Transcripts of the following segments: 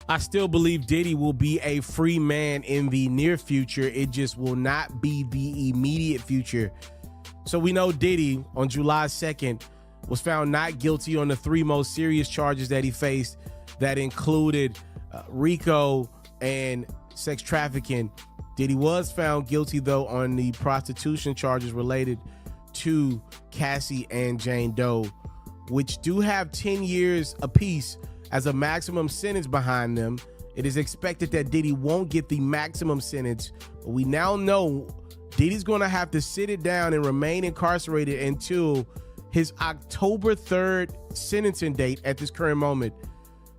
I still believe Diddy will be a free man in the near future. It just will not be the immediate future. So we know Diddy on July 2nd was found not guilty on the 3 most serious charges that he faced that included RICO and sex trafficking. Diddy was found guilty, though, on the prostitution charges related to Cassie and Jane Doe, which do have 10 years apiece as a maximum sentence behind them. It is expected that Diddy won't get the maximum sentence, but we now know Diddy's going to have to sit it down and remain incarcerated until his October 3rd sentencing date at this current moment.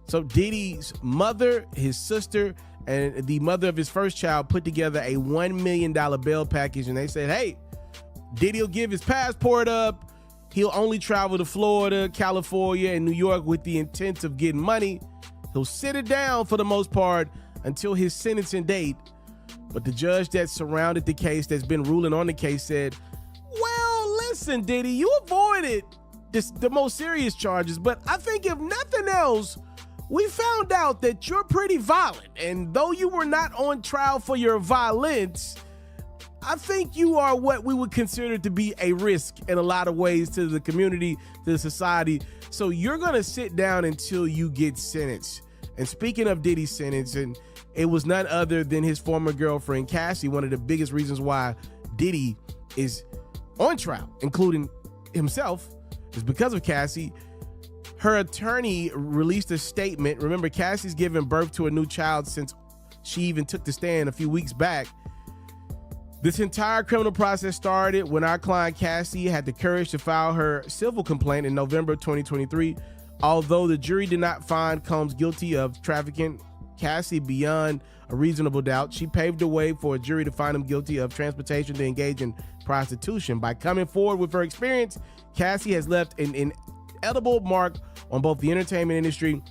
So Diddy's mother, his sister, and the mother of his first child put together a $1 million bail package, and they said, hey, Diddy will give his passport up. He'll only travel to Florida, California, and New York with the intent of getting money. He'll sit it down for the most part until his sentencing date. But the judge that surrounded the case, that's been ruling on the case, said, well, listen, Diddy, you avoided the most serious charges, but I think if nothing else, we found out that you're pretty violent. And though you were not on trial for your violence, I think you are what we would consider to be a risk in a lot of ways to the community, to the society. So you're going to sit down until you get sentenced. And speaking of Diddy's sentence, and it was none other than his former girlfriend, Cassie. One of the biggest reasons why Diddy is on trial, including himself, is because of Cassie. Her attorney released a statement. Remember, Cassie's given birth to a new child since she even took the stand a few weeks back. This entire criminal process started when our client Cassie had the courage to file her civil complaint in November 2023. Although the jury did not find Combs guilty of trafficking Cassie beyond a reasonable doubt, she paved the way for a jury to find him guilty of transportation to engage in prostitution. By coming forward with her experience, Cassie has left an indelible mark on both the entertainment industry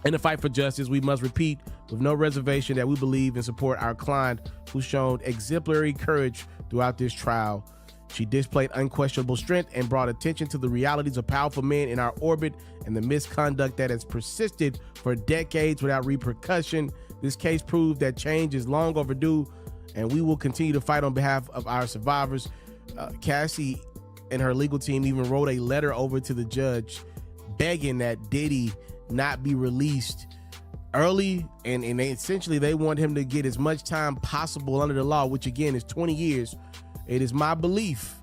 and the fight for justice. We must repeat with no reservation that we believe and support our client, who shown exemplary courage throughout this trial. She displayed unquestionable strength and brought attention to the realities of powerful men in our orbit and the misconduct that has persisted for decades without repercussion. This case proved that change is long overdue, and we will continue to fight on behalf of our survivors. Cassie and her legal team even wrote a letter over to the judge begging that Diddy not be released early, and essentially they want him to get as much time possible under the law, which again is 20 years. It is my belief,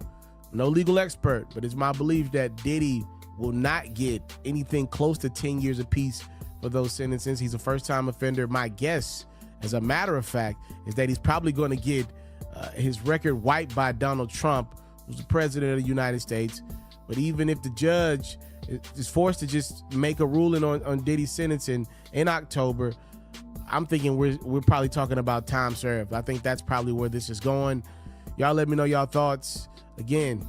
no legal expert, but it's my belief that Diddy will not get anything close to 10 years apiece for those sentences. He's a first-time offender. My guess, as a matter of fact, is that he's probably going to get his record wiped by Donald Trump, who's the president of the United States. But even if the judge is forced to just make a ruling on Diddy's sentencing in October, I'm thinking we're probably talking about time served. I think that's probably where this is going. Y'all let me know y'all thoughts. Again,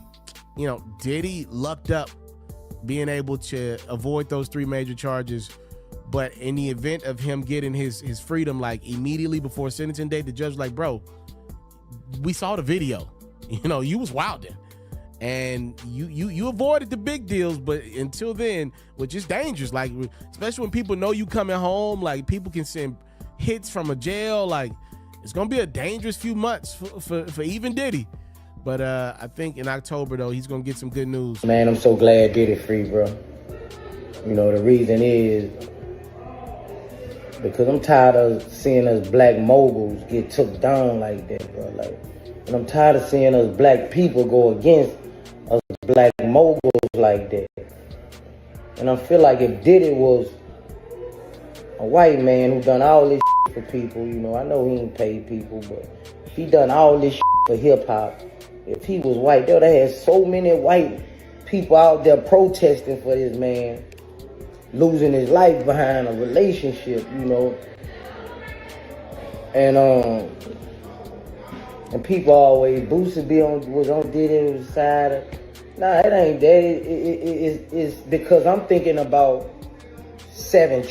you know, Diddy lucked up being able to avoid those 3 major charges. But in the event of him getting his freedom, like immediately before sentencing date, the judge was like, bro, we saw the video. You know, you was wilding. And you avoided the big deals, but until then, which is dangerous, like especially when people know you coming home, like people can send hits from a jail, like it's gonna be a dangerous few months for even Diddy. But I think in October though, he's gonna get some good news. Man, I'm so glad Diddy free, bro. You know, the reason is because I'm tired of seeing us black moguls get took down like that, bro. Like, and I'm tired of seeing us black people go against us black moguls like that. And I feel like if Diddy was a white man who done all this for people, you know, I know he ain't paid people, but if he done all this for hip-hop, if he was white, they would have had so many white people out there protesting for this man losing his life behind a relationship, you know. And people always, Boosie was on Diddy's side. Nah, it ain't that. It's because I'm thinking about 7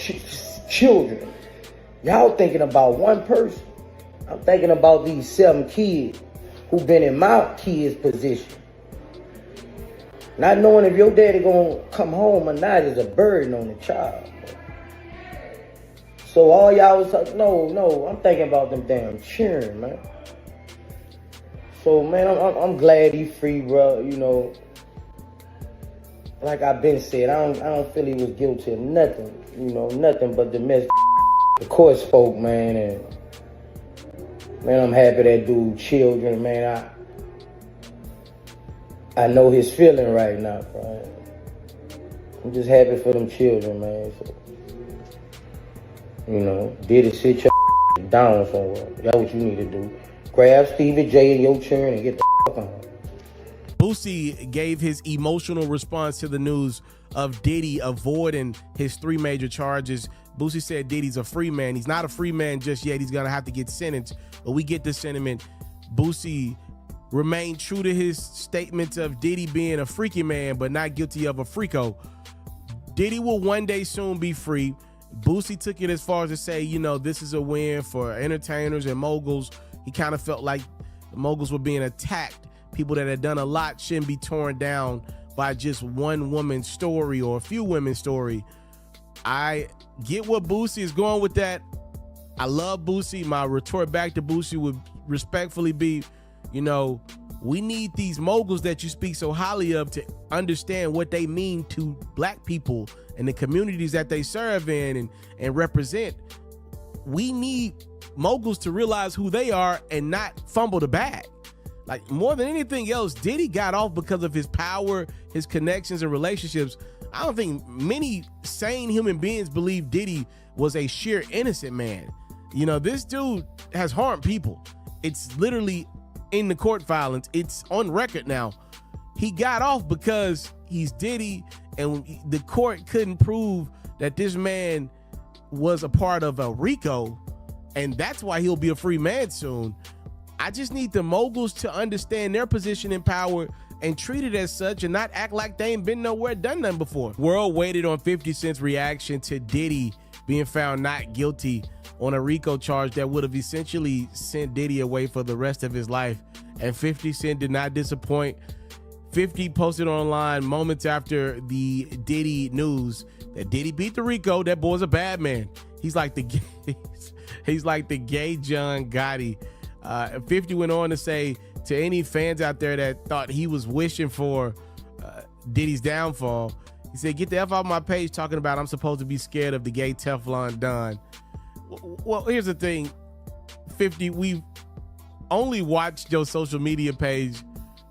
children. Y'all thinking about one person. I'm thinking about these 7 kids who been in my kids' position. Not knowing if your daddy gonna come home or not is a burden on the child. So all y'all was like, no, I'm thinking about them damn cheering, man. So man, I'm glad he free, bro. You know, like I've been said, I don't feel he was guilty of nothing. You know, nothing but the mess. The court spoke, man, and man, I'm happy that dude children, man. I know his feeling right now, bro. I'm just happy for them children, man. So, you know, Diddy, sit your down somewhere. That's what you need to do. Grab Stevie J and your children and get the on. Boosie gave his emotional response to the news of Diddy avoiding his 3 major charges. Boosie said Diddy's a free man. He's not a free man just yet. He's going to have to get sentenced, but we get the sentiment. Boosie remained true to his statements of Diddy being a freaky man, but not guilty of a RICO. Diddy will one day soon be free. Boosie took it as far as to say, you know, this is a win for entertainers and moguls. He kind of felt like the moguls were being attacked. People that had done a lot shouldn't be torn down by just one woman's story or a few women's story. I get what Boosie is going with that. I love Boosie. My retort back to Boosie would respectfully be, you know, we need these moguls that you speak so highly of to understand what they mean to black people and the communities that they serve in and represent. We need moguls to realize who they are and not fumble the bag. Like, more than anything else, Diddy got off because of his power, his connections and relationships. I don't think many sane human beings believe Diddy was a sheer innocent man. You know, this dude has harmed people. It's literally in the court filings. It's on record now. He got off because he's Diddy, and the court couldn't prove that this man was a part of a RICO, and that's why he'll be a free man soon. I just need the moguls to understand their position in power and treat it as such and not act like they ain't been nowhere, done nothing before. World waited on 50 Cent's reaction to Diddy being found not guilty on a RICO charge that would have essentially sent Diddy away for the rest of his life. And 50 Cent did not disappoint. 50 posted online moments after the Diddy news that Diddy beat the RICO. That boy's a bad man. He's like the gay John Gotti. 50 went on to say to any fans out there that thought he was wishing for Diddy's downfall, he said, "Get the F off my page talking about I'm supposed to be scared of the gay Teflon Don." Well, here's the thing, 50, we've only watched your social media page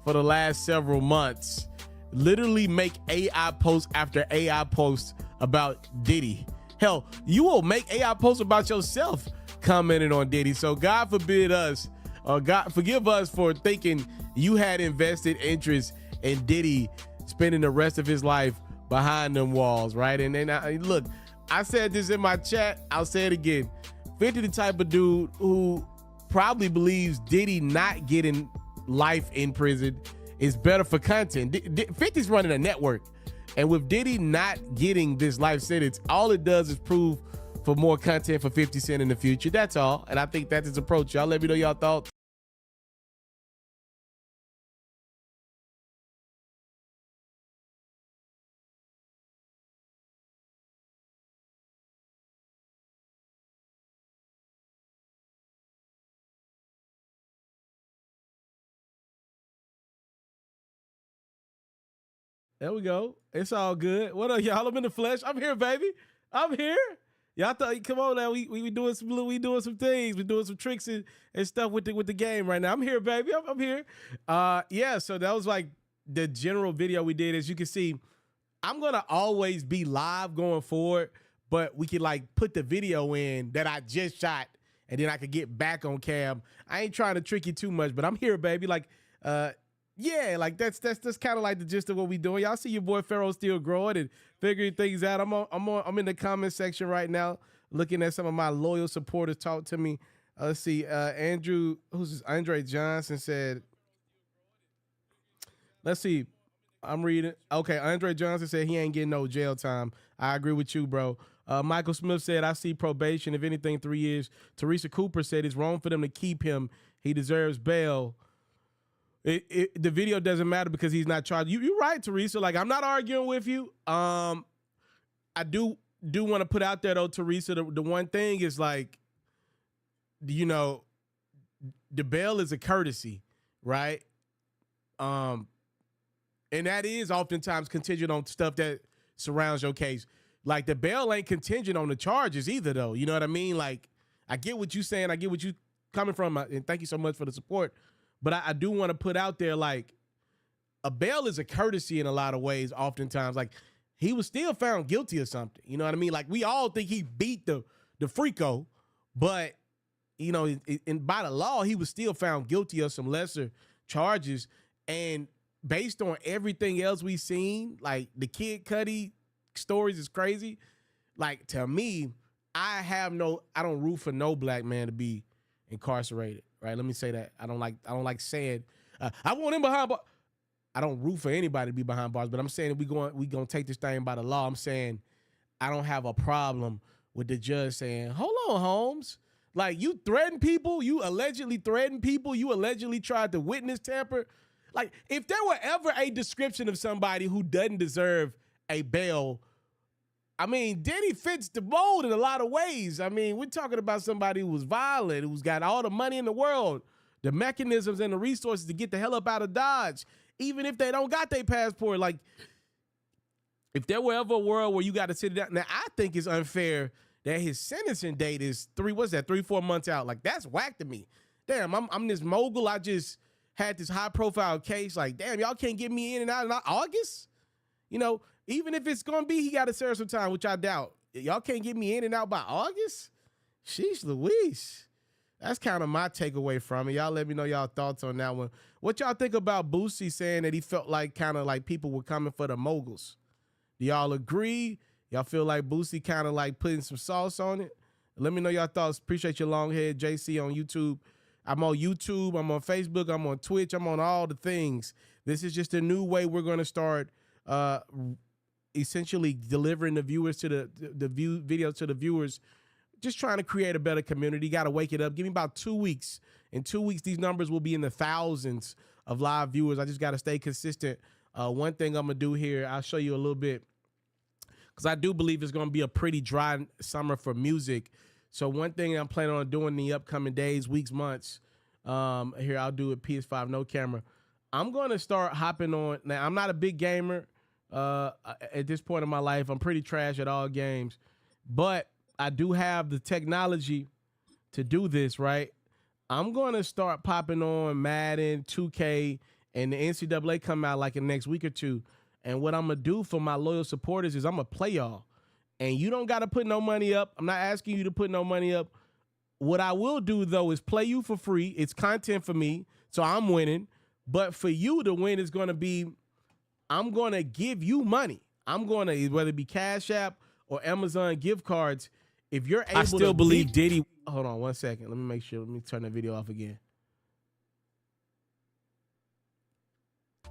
for the last several months literally make AI posts after AI posts about Diddy. Hell, you will make AI posts about yourself commenting on Diddy. So God forbid us, or God forgive us for thinking you had invested interest in Diddy spending the rest of his life behind them walls, right? And then look, I said this in my chat, I'll say it again. 50 the type of dude who probably believes Diddy not getting life in prison is better for content. 50's running a network, and with Diddy not getting this life sentence, all it does is prove for more content for 50 Cent in the future. That's all. And I think that's his approach. Y'all let me know y'all thoughts. There we go. It's all good. What up, y'all? I'm in the flesh. I'm here, baby. I'm here. Y'all thought, come on now, we doing some things. We're doing some tricks and stuff with the game right now. I'm here, baby. I'm here. Yeah, so that was like the general video we did. As you can see, I'm gonna always be live going forward, but we can like put the video in that I just shot, and then I could get back on cam. I ain't trying to trick you too much, but I'm here, baby. Like, yeah, like that's kind of like the gist of what we doing. Y'all see your boy Ferro still growing and figuring things out. I'm in the comment section right now, looking at some of my loyal supporters talk to me. Let's see, Andrew, who's this? Andre Johnson said, let's see, I'm reading. Okay, Andre Johnson said he ain't getting no jail time. I agree with you, bro. Michael Smith said, I see probation, if anything, 3 years. Teresa Cooper said it's wrong for them to keep him. He deserves bail. The video doesn't matter because he's not charged. You're right, Teresa. Like, I'm not arguing with you. I do do want to put out there though, Teresa, the one thing is like, you know, the bail is a courtesy, right? And that is oftentimes contingent on stuff that surrounds your case. Like the bail ain't contingent on the charges either, though. You know what I mean? Like, I get what you're saying. I get what you coming from, and thank you so much for the support. But I do want to put out there, like, a bail is a courtesy in a lot of ways. Oftentimes, like, he was still found guilty of something. You know what I mean? Like, we all think he beat the RICO, but you know, by the law, he was still found guilty of some lesser charges. And based on everything else we've seen, like the Kid Cudi stories is crazy. Like, to me, I don't root for no black man to be incarcerated, right? Let me say that. I don't like saying I want him behind bars. I don't root for anybody to be behind bars, but I'm saying we gonna take this thing by the law. I'm saying I don't have a problem with the judge saying, hold on, Holmes. Like, you threaten people, you allegedly threaten people, you allegedly tried to witness tamper. Like, if there were ever a description of somebody who doesn't deserve a bail, I mean, Diddy fits the mold in a lot of ways. I mean, we're talking about somebody who was violent, who's got all the money in the world, the mechanisms and the resources to get the hell up out of Dodge, even if they don't got their passport. Like, if there were ever a world where you got to sit down, now I think it's unfair that his sentencing date is 3-4 months out. Like, that's whack to me. Damn, I'm this mogul. I just had this high profile case. Like, damn, y'all can't get me in and out in August? You know, even if it's going to be he got to serve some time, which I doubt. Y'all can't get me in and out by August? Sheesh Louise. That's kind of my takeaway from it. Y'all let me know y'all thoughts on that one. What y'all think about Boosie saying that he felt like kind of like people were coming for the moguls? Do y'all agree? Y'all feel like Boosie kind of like putting some sauce on it? Let me know y'all thoughts. Appreciate your long head, JC, on YouTube. I'm on YouTube. I'm on Facebook. I'm on Twitch. I'm on all the things. This is just a new way we're going to start essentially delivering the viewers to the videos to the viewers. Just trying to create a better community. Got to wake it up. Give me about 2 weeks. In 2 weeks, these numbers will be in the thousands of live viewers. I just got to stay consistent. One thing I'm going to do here, I'll show you a little bit, because I do believe it's going to be a pretty dry summer for music. So one thing I'm planning on doing in the upcoming days, weeks, months, here I'll do it PS5, no camera. I'm going to start hopping on. Now, I'm not a big gamer at this point in my life. I'm pretty trash at all games. But I do have the technology to do this, right? I'm going to start popping on Madden, 2K, and the NCAA come out like in the next week or two. And what I'm going to do for my loyal supporters is I'm going to play y'all. And you don't got to put no money up. I'm not asking you to put no money up. What I will do, though, is play you for free. It's content for me, so I'm winning. But for you to win is going to be, I'm going to give you money. I'm going to, whether it be Cash App or Amazon gift cards, if you're able to. I still believe Diddy. Hold on 1 second. Let me make sure. Let me turn the video off again.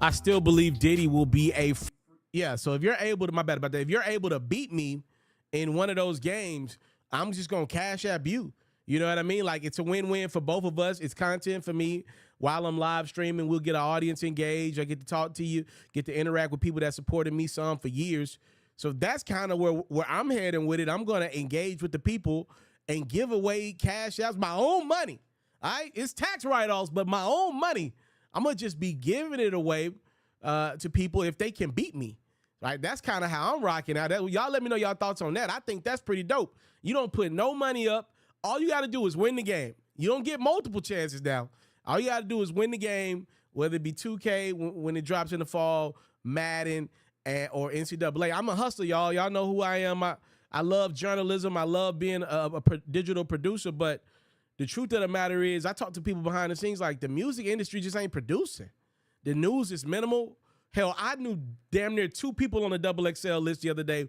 I still believe Diddy will be so if you're able to, my bad about that, if you're able to beat me in one of those games, I'm just going to Cash App you. You know what I mean? Like, it's a win-win for both of us. It's content for me. While I'm live streaming, we'll get our audience engaged. I get to talk to you, get to interact with people that supported me some for years. So that's kind of where I'm heading with it. I'm going to engage with the people and give away cash apps, my own money. All right? It's tax write-offs, but my own money. I'm going to just be giving it away to people if they can beat me. Right? That's kind of how I'm rocking out. Y'all let me know y'all thoughts on that. I think that's pretty dope. You don't put no money up. All you got to do is win the game. You don't get multiple chances now. All you got to do is win the game, whether it be 2K when it drops in the fall, Madden, or NCAA. I'm a hustler, y'all. Y'all know who I am. I love journalism. I love being a digital producer. But the truth of the matter is, I talk to people behind the scenes, like the music industry just ain't producing. The news is minimal. Hell, I knew damn near 2 people on the XXL list the other day.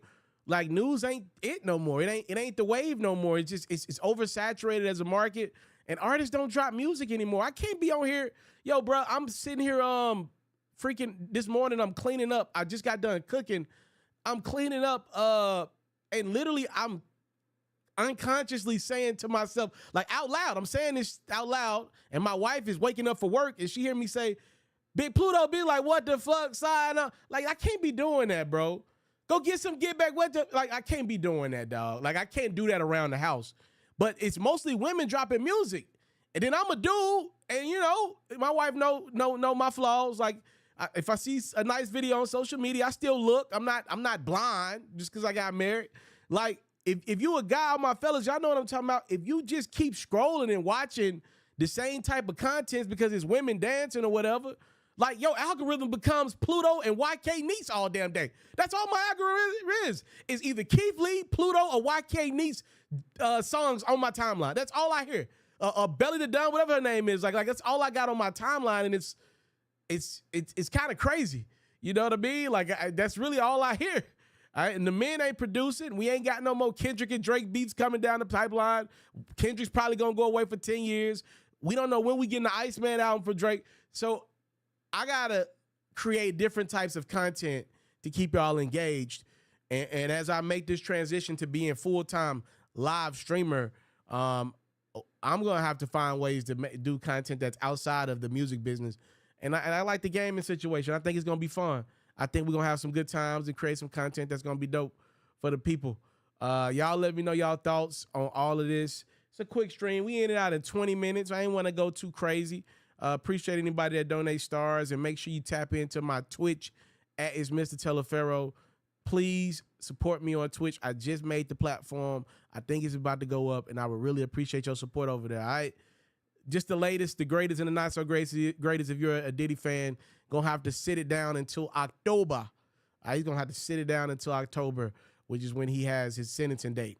Like, news ain't it no more. It ain't the wave no more. It's just it's oversaturated as a market, and artists don't drop music anymore. I can't be on here, yo, bro. I'm sitting here freaking this morning. I'm cleaning up. I just got done cooking. I'm cleaning up and literally I'm unconsciously saying to myself, like, out loud. I'm saying this out loud, and my wife is waking up for work, and she hear me say, Big Pluto be like, what the fuck, sign up? Like, I can't be doing that, bro. Go get some get back. Like, I can't be doing that, dog. Like, I can't do that around the house. But it's mostly women dropping music. And then I'm a dude, and you know, my wife know my flaws. Like, if I see a nice video on social media, I still look. I'm not blind just because I got married. Like, if you a guy, all my fellas, y'all know what I'm talking about. If you just keep scrolling and watching the same type of content because it's women dancing or whatever, like, your algorithm becomes Pluto and YK Neats all damn day. That's all my algorithm is. It's either Keith Lee, Pluto, or YK Neats songs on my timeline. That's all I hear. Belly the Dunn, whatever her name is. Like that's all I got on my timeline, and it's kind of crazy. You know what I mean? Like, that's really all I hear. All right, and the men ain't producing. We ain't got no more Kendrick and Drake beats coming down the pipeline. Kendrick's probably gonna go away for 10 years. We don't know when we getting the Iceman album for Drake. So I gotta create different types of content to keep y'all engaged. And as I make this transition to being full-time live streamer, I'm gonna have to find ways to do content that's outside of the music business. And I like the gaming situation. I think it's gonna be fun. I think we're gonna have some good times and create some content that's gonna be dope for the people. Y'all let me know y'all thoughts on all of this. It's a quick stream. We in and out in 20 minutes. I ain't want to go too crazy. Appreciate anybody that donates stars, and make sure you tap into my Twitch at itsmrtaliaferro. Please support me on Twitch. I just made the platform. I think it's about to go up, and I would really appreciate your support over there. All right. Just the latest, the greatest, and the not so greatest. If you're a Diddy fan, gonna have to sit it down until October. He's gonna have to sit it down until October, which is when he has his sentencing date.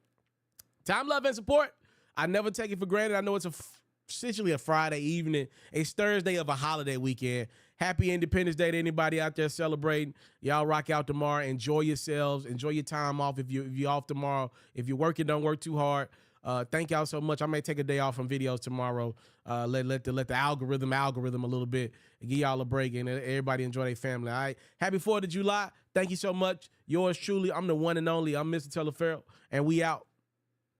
Time, love, and support. I never take it for granted. I know it's essentially a Friday evening. It's Thursday of a holiday weekend. Happy Independence Day to anybody out there celebrating. Y'all rock out tomorrow. Enjoy yourselves. Enjoy your time off if you're off tomorrow. If you're working, don't work too hard. Thank y'all so much. I may take a day off from videos tomorrow. Let the algorithm a little bit and give y'all a break, and everybody enjoy their family. All right. Happy 4th of July. Thank you so much. Yours truly. I'm the one and only. I'm Mr. Taliaferro, and we out.